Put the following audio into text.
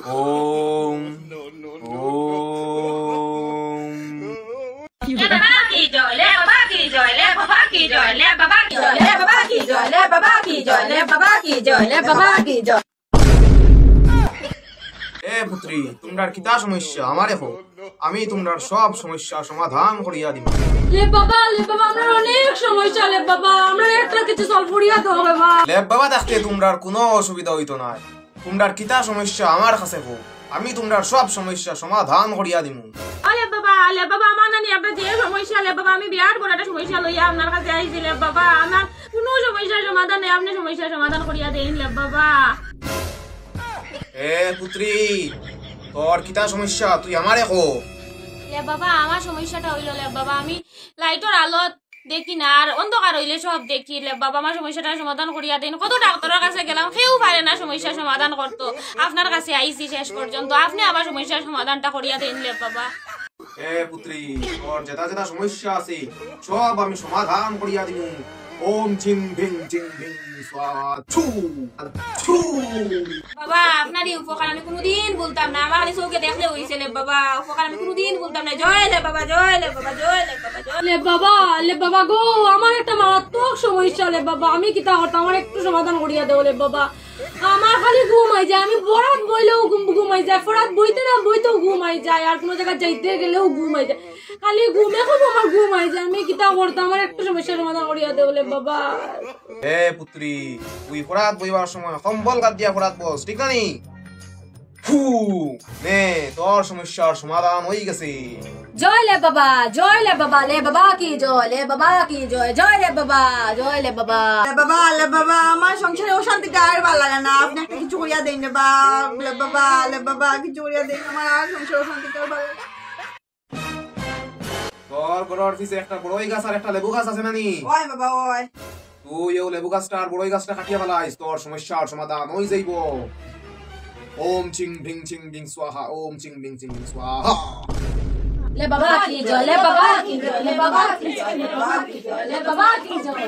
ओम ओम ले बाबा की जय ले बाबा की जय ले बाबा की जय ले बाबा की जय ले बाबा की जय ले बाबा की जय ले बाबा की जय ले बाबा की जय। এ পুত্রী তোমরার কিতা সমস্যা আমারে হো আমি তোমরার সব সমস্যা সমাধান করিয়া দিব। ले बाबा আমরা অনেক সমস্যা ले बाबा আমরা একটা কিছু সলভ করিয়া দাও বাবা। লে বাবা দেখতে তোমরার কোনো অসুবিধা হইতো না। তোমরার কিতা সমস্যা আমার কাছে হো আমি তোমরার সব সমস্যা সমাধান করিয়া দিমু। ले बाबा আমার নানি আপনার যে সমস্যা ले बाबा আমি বিরাট বড় একটা সমস্যা লইয়া আপনার কাছে আইছি ले बाबा আমার কোনো সমস্যার সমাধান নেই আপনি সমস্যার সমাধান করিয়া দেন ले बाबा। এ পুত্রী তোর কিতা সমস্যা তুই আমারে হো। ले बाबा আমার সমস্যাটা হইল ले बाबा আমি লাইটের আলোত দেখি না আর অন্ধকার হইলে সব দেখি ले बाबा আমার সমস্যাটার সমাধান করিয়া দেন। কত ডাক্তারের কাছে গেলাম কেউ পারে না সমস্যার সমাধান করতে আপনার কাছে আইছি শেষ পর্যন্ত আপনি আমার সমস্যার সমাধানটা করিয়া দেন ले बाबा। এ পুত্রী তোর যেটা যেটা সমস্যা আছে সব আমি সমাধান করিয়া দিমু। ওম চিং ভিং স্বাহা ছু ছু। বাবা আপনার এই উপকার আমি কোনোদিন বলতাম না আমার খালি চোখে দেখলে হইছে ले बाबा উপকার আমি কোনোদিন বলতাম না। জয় ले बाबा জয় ले बाबा জয় ले बाबा জয় ले बाबा गो আমার একটা মারাত্মক সমস্যা ले बाबा আমি কিতা করতাম আমার একটু সমাধান করিয়া দাও ले बाबा। আমার খালি ঘুমাই যায় আমি বরাত বইলেও ঘুমাই যায় ফরাত বইতে না বইতেও ঘুমাই যায় আর কোনো জায়গায় যাইতে গেলেও ঘুমাই যায় খালি ঘুমে খুব আমার ঘুমাই যায় আমি কিতা করতাম আমার একটু সমস্যার সমাধান করিয়া দাও ले बाबा। এ পুত্রী তুই ফরাত বইবার সময় কম্বল গাদ দিয়া ফরাত বস ঠিক আছে ফু নে তোর সমস্যার সমাধান হয়ে গেছে। জয় ले बाबा ले बाबा की जय ले बाबा की जय ले बाबा ले बाबा আমার সংসারে অশান্তিটা আর ভালো লাগে না আপনি একটা কিছু করিয়া দেন ले बाबा কিছু করিয়া দেন আমার আর সংসারে অশান্তিটা আর ভালো লাগে না। তোর ঘরের পিছে একটা বড়ই গাছ আর একটা লেবু গাছ আছে নানি? ওই বাবা ওই তুই এই লেবু গাছটা আর বড়ই গাছটা কাটিয়া ফেলাইস তোর সমস্যার সমাধান হয়ে যাইব। ওম চিং ভিং স্বাহা ওম চিং ভিং স্বাহা। ले बाबा की जय ले बाबा की जय ले बाबा की जय ले बाबा की जय ले बाबा की जय।